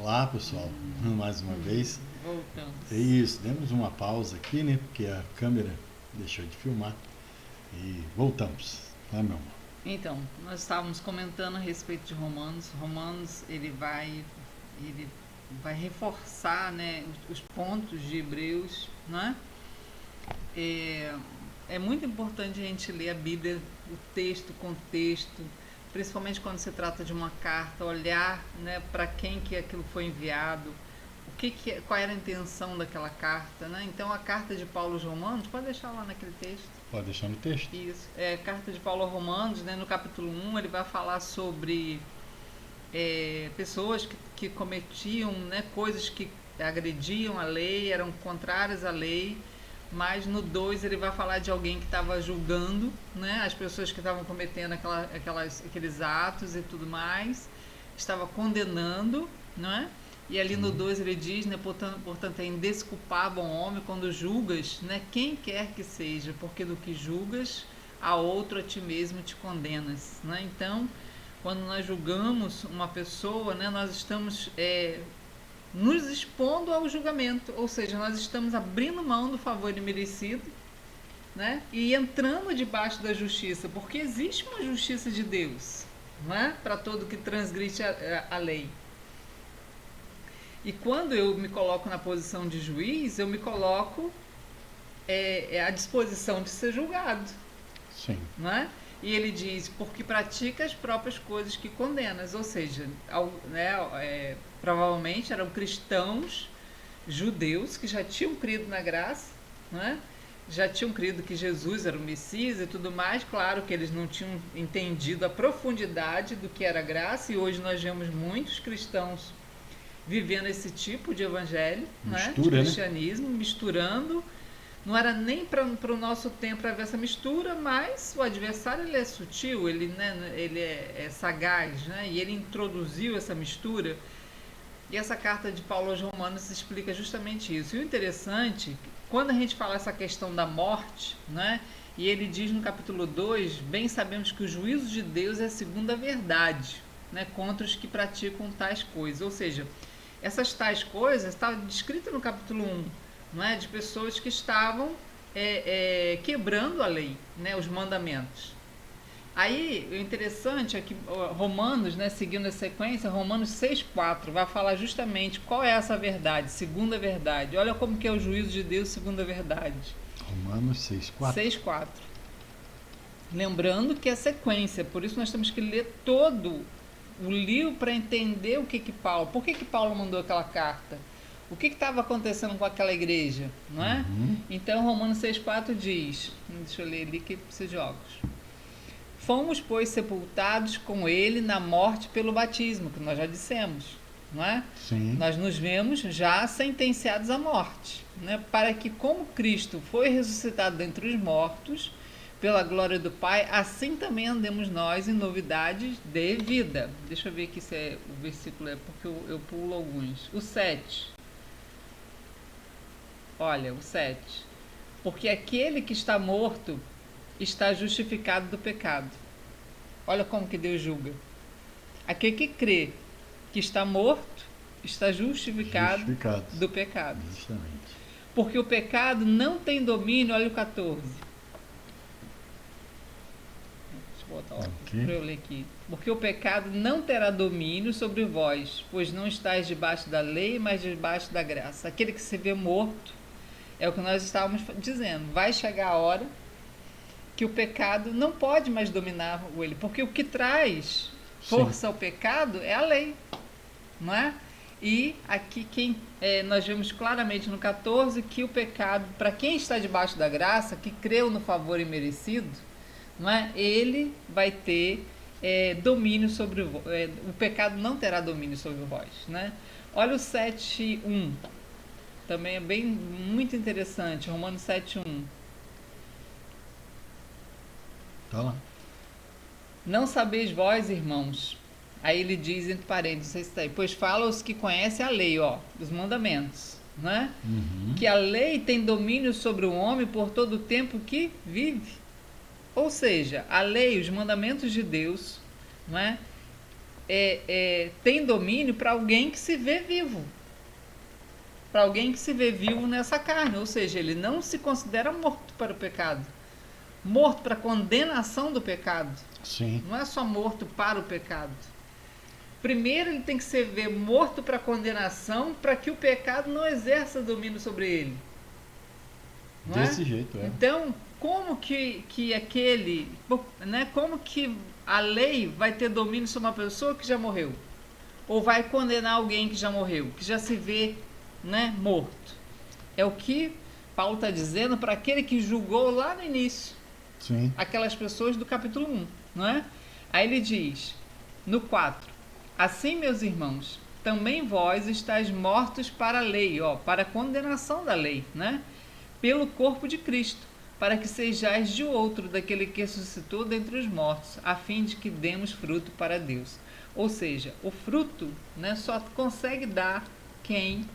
Olá, pessoal, mais uma vez. Voltamos. É isso, demos uma pausa aqui, né? Porque a câmera deixou de filmar e voltamos, tá, meu amor? Então, nós estávamos comentando a respeito de Romanos. Romanos, ele vai reforçar, né, os pontos de Hebreus, né? É, é muito importante a gente ler a Bíblia, o texto, o contexto, principalmente quando se trata de uma carta, olhar, né, para quem que aquilo foi enviado, qual era a intenção daquela carta, né? Então, a carta de Paulo aos Romanos, pode deixar lá naquele texto. Pode deixar no texto. Isso, carta de Paulo aos Romanos, né, no capítulo 1, ele vai falar sobre pessoas que cometiam, né, coisas que agrediam a lei, eram contrárias à lei, mas no 2 ele vai falar de alguém que estava julgando, né, as pessoas que estavam cometendo aqueles atos e tudo mais, estava condenando, não é? E ali no 2 ele diz, né, portanto é indesculpável ao homem quando julgas, né, quem quer que seja, porque do que julgas a outro, a ti mesmo te condenas, né? Então, quando nós julgamos uma pessoa, né, nós estamos nos expondo ao julgamento, ou seja, nós estamos abrindo mão do favor imerecido, né, e entrando debaixo da justiça, porque existe uma justiça de Deus, né, para todo que transgride a lei. E quando eu me coloco na posição de juiz, eu me coloco à disposição de ser julgado. Sim. Não é? E ele diz, porque pratica as próprias coisas que condenas. Ou seja, provavelmente eram cristãos judeus que já tinham crido na graça, não é? Já tinham crido que Jesus era o Messias e tudo mais. Claro que eles não tinham entendido a profundidade do que era graça, e hoje nós vemos muitos cristãos vivendo esse tipo de evangelho, né, de cristianismo, né? Misturando. Não era nem para o nosso tempo para ver essa mistura, mas o adversário ele é sutil, ele, né, ele é sagaz, né, e ele introduziu essa mistura. E essa carta de Paulo aos Romanos explica justamente isso. E o interessante, quando a gente fala essa questão da morte, né, e ele diz no capítulo 2, bem sabemos que o juízo de Deus é a segunda verdade, né, contra os que praticam tais coisas. Ou seja, essas tais coisas estavam descritas no capítulo 1, não é? De pessoas que estavam quebrando a lei, né? Os mandamentos. Aí, o interessante é que Romanos, né, seguindo a sequência, Romanos 6,4 vai falar justamente qual é essa verdade, segunda verdade. Olha como que é o juízo de Deus, segunda verdade. Romanos 6,4. 6,4. Lembrando que é sequência, por isso nós temos que ler todo o livro para entender por que Paulo mandou aquela carta, o que estava acontecendo com aquela igreja, não é? Então, Romanos 6,4 diz, deixa eu ler ali que precisa de óculos. Fomos, pois, sepultados com ele na morte pelo batismo, que nós já dissemos, não é? Sim. Nós nos vemos já sentenciados à morte, né? Para que, como Cristo foi ressuscitado dentre os mortos, pela glória do Pai, assim também andemos nós em novidades de vida. Deixa eu ver aqui se o versículo porque eu pulo alguns. O 7. Olha, o 7. Porque aquele que está morto está justificado do pecado. Olha como que Deus julga. Aquele que crê que está morto está justificado do pecado. Justamente. Porque o pecado não tem domínio, olha o 14. Para eu ler aqui. Porque o pecado não terá domínio sobre vós, pois não estáis debaixo da lei, mas debaixo da graça. Aquele que se vê morto, é o que nós estávamos dizendo, vai chegar a hora que o pecado não pode mais dominar ele, porque o que traz força ao pecado é a lei, não é? E aqui nós vemos claramente no 14 que o pecado, para quem está debaixo da graça, que creu no favor imerecido, não é? Ele vai ter domínio sobre o pecado não terá domínio sobre vós, né? Olha o 7:1, também é muito interessante, Romanos 7:1. Tá lá. Não sabeis vós, irmãos, aí ele diz entre parênteses, não sei se está aí, pois fala os que conhecem a lei, os mandamentos, né? Que a lei tem domínio sobre o homem por todo o tempo que vive. Ou seja, a lei, os mandamentos de Deus, não é? tem domínio para alguém que se vê vivo. Para alguém que se vê vivo nessa carne. Ou seja, ele não se considera morto para o pecado. Morto para a condenação do pecado. Sim. Não é só morto para o pecado. Primeiro ele tem que ser ver morto para a condenação, para que o pecado não exerça domínio sobre ele. Não Desse jeito, é. Então, como que aquele, né, como que a lei vai ter domínio sobre uma pessoa que já morreu? Ou vai condenar alguém que já morreu, que já se vê, né, morto? É o que Paulo está dizendo para aquele que julgou lá no início. Sim. Aquelas pessoas do capítulo 1, não é? Aí ele diz, no 4, assim, meus irmãos, também vós estáis mortos para a lei, para a condenação da lei, né? Pelo corpo de Cristo, para que sejais de outro daquele que ressuscitou dentre os mortos, a fim de que demos fruto para Deus. Ou seja, o fruto, né, só consegue dar quem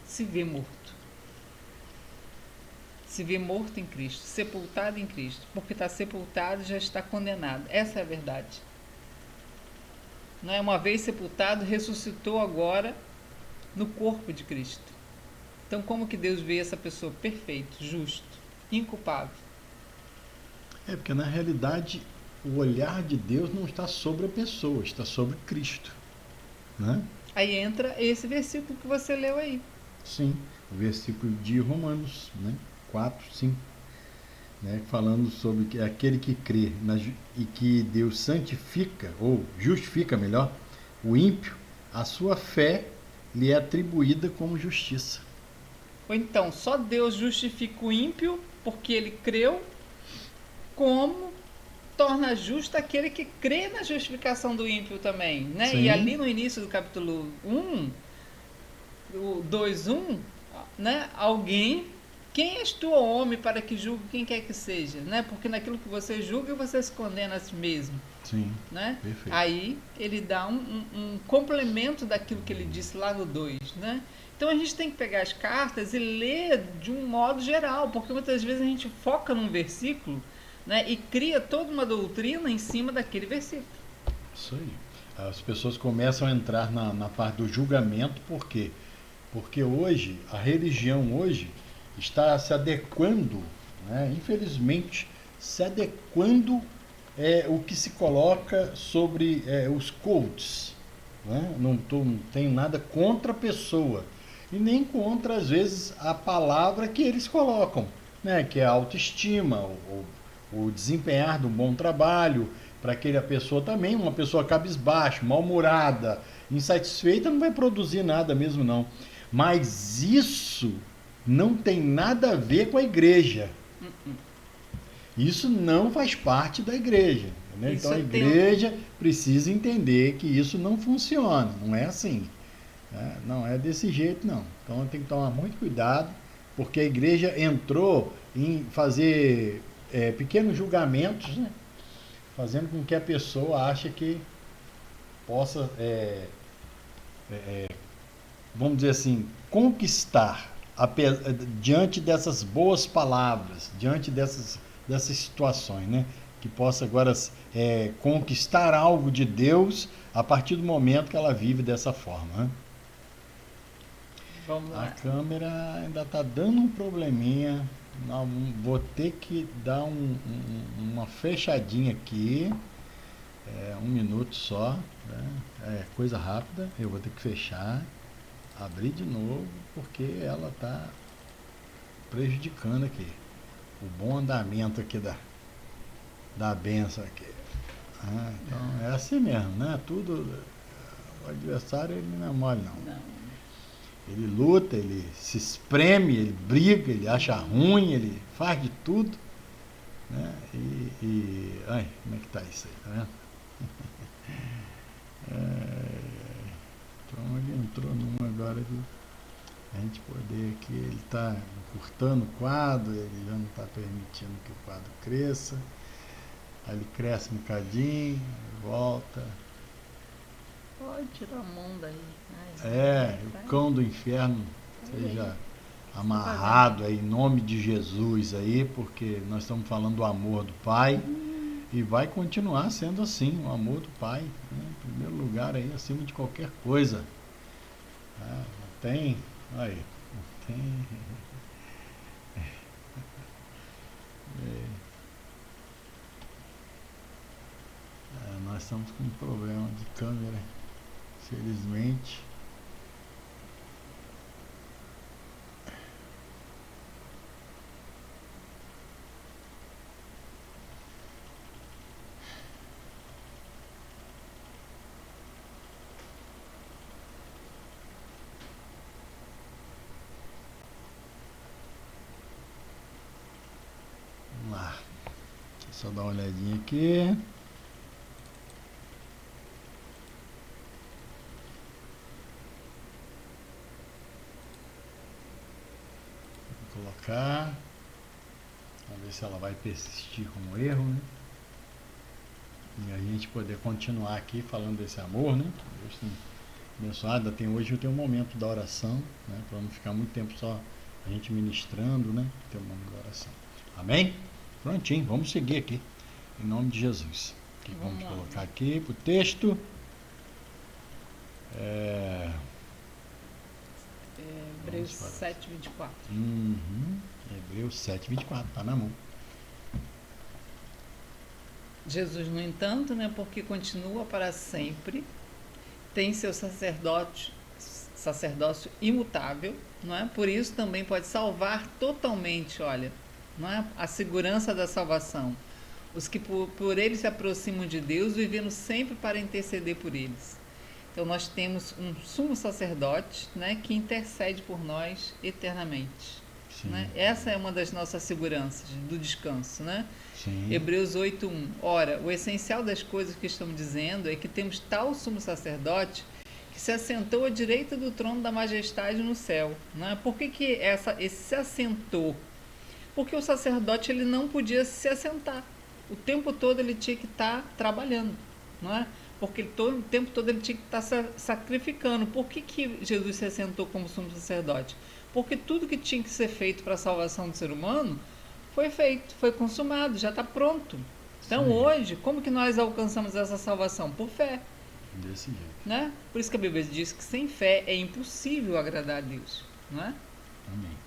se vê morto. Se vê morto em Cristo, sepultado em Cristo, porque está sepultado já está condenado. Essa é a verdade. Não é? Uma vez sepultado, ressuscitou agora no corpo de Cristo. Então, como que Deus vê essa pessoa? Perfeito, justo, inculpável. Porque na realidade o olhar de Deus não está sobre a pessoa, está sobre Cristo, né? Aí entra esse versículo que você leu aí. Sim, o versículo de Romanos, né? 4, 5, né? Falando sobre que aquele que crê e que Deus santifica, ou justifica melhor, o ímpio, a sua fé lhe é atribuída como justiça. Ou então, só Deus justifica o ímpio porque ele creu, como torna justo aquele que crê na justificação do ímpio também, né? Sim. E ali no início do capítulo 1, o 2:1, né? Alguém, quem és tu, homem, para que julgue quem quer que seja, né? Porque naquilo que você julga, você se condena a si mesmo. Sim, né? perfeito. Aí ele dá um complemento daquilo que ele disse lá no 2, né? Então a gente tem que pegar as cartas e ler de um modo geral, porque muitas vezes a gente foca num versículo, né, e cria toda uma doutrina em cima daquele versículo. Isso aí. As pessoas começam a entrar na parte do julgamento, por quê? Porque hoje, a religião hoje está se adequando, né, infelizmente, se adequando o que se coloca sobre os coaches. Né? Não tenho nada contra a pessoa e nem contra, às vezes, a palavra que eles colocam, né? Que é a autoestima, o desempenhar de um bom trabalho, para aquela pessoa também, uma pessoa cabisbaixo, mal-humorada, insatisfeita, não vai produzir nada mesmo não. Mas isso não tem nada a ver com a igreja. Isso não faz parte da igreja. Entendeu? Então a igreja precisa entender que isso não funciona, não é assim. Né? Não é desse jeito não. Então tem que tomar muito cuidado, porque a igreja entrou em fazer pequenos julgamentos, né? Fazendo com que a pessoa ache que possa, vamos dizer assim, conquistar diante dessas boas palavras, diante dessas situações, né? Que possa agora conquistar algo de Deus a partir do momento que ela vive dessa forma. Né? Vamos lá. A câmera ainda está dando um probleminha. Não, vou ter que dar uma fechadinha aqui. 1 minuto só. Né? Coisa rápida. Eu vou ter que fechar, abrir de novo, porque ela está prejudicando aqui o bom andamento aqui da benção aqui. Então é assim mesmo, né? Tudo, o adversário ele não é mole não. Ele luta, ele se espreme, ele briga, ele acha ruim, ele faz de tudo, né? Ai, como é que tá isso aí, tá vendo? Então ele entrou numa agora que a gente poder aqui, ele está encurtando o quadro, ele já não está permitindo que o quadro cresça. Aí ele cresce um bocadinho, volta. Pode tirar a mão daí. O cão do inferno seja amarrado aí, em nome de Jesus aí, porque nós estamos falando do amor do Pai. E vai continuar sendo assim, o amor do Pai, né? Em primeiro lugar aí, acima de qualquer coisa. Não tem, aí, não tem. Nós estamos com um problema de câmera, felizmente. Vamos lá, deixa eu só dar uma olhadinha aqui. Vou colocar. Vamos ver se ela vai persistir como erro, né? E a gente poder continuar aqui falando desse amor, né? Deus tem abençoado. Hoje eu tenho um momento da oração, né? Para não ficar muito tempo só a gente ministrando, né? Tem um momento da oração. Amém? Prontinho, vamos seguir aqui. Em nome de Jesus. Vamos colocar aqui para o texto. Hebreus 7:24. Hebreus 7:24, está na mão. Jesus, no entanto, né, porque continua para sempre, tem seu sacerdócio imutável, não é? Por isso também pode salvar totalmente, olha, não é? A segurança da salvação. Os que por ele se aproximam de Deus, vivendo sempre para interceder por eles. Então nós temos um sumo sacerdote, né, que intercede por nós eternamente. Né? Essa é uma das nossas seguranças do descanso, né? Sim. Hebreus 8:1. Ora, o essencial das coisas que estamos dizendo é que temos tal sumo sacerdote que se assentou à direita do trono da majestade no céu. Né? Por que esse se assentou? Porque o sacerdote ele não podia se assentar. O tempo todo ele tinha que estar trabalhando, não é? Porque o tempo todo ele tinha que estar sacrificando. Por que Jesus se assentou como sumo sacerdote? Porque tudo que tinha que ser feito para a salvação do ser humano foi feito, foi consumado, já está pronto. Então hoje, como que nós alcançamos essa salvação? Por fé. Desse jeito. Né? Por isso que a Bíblia diz que sem fé é impossível agradar a Deus. Não é? Amém.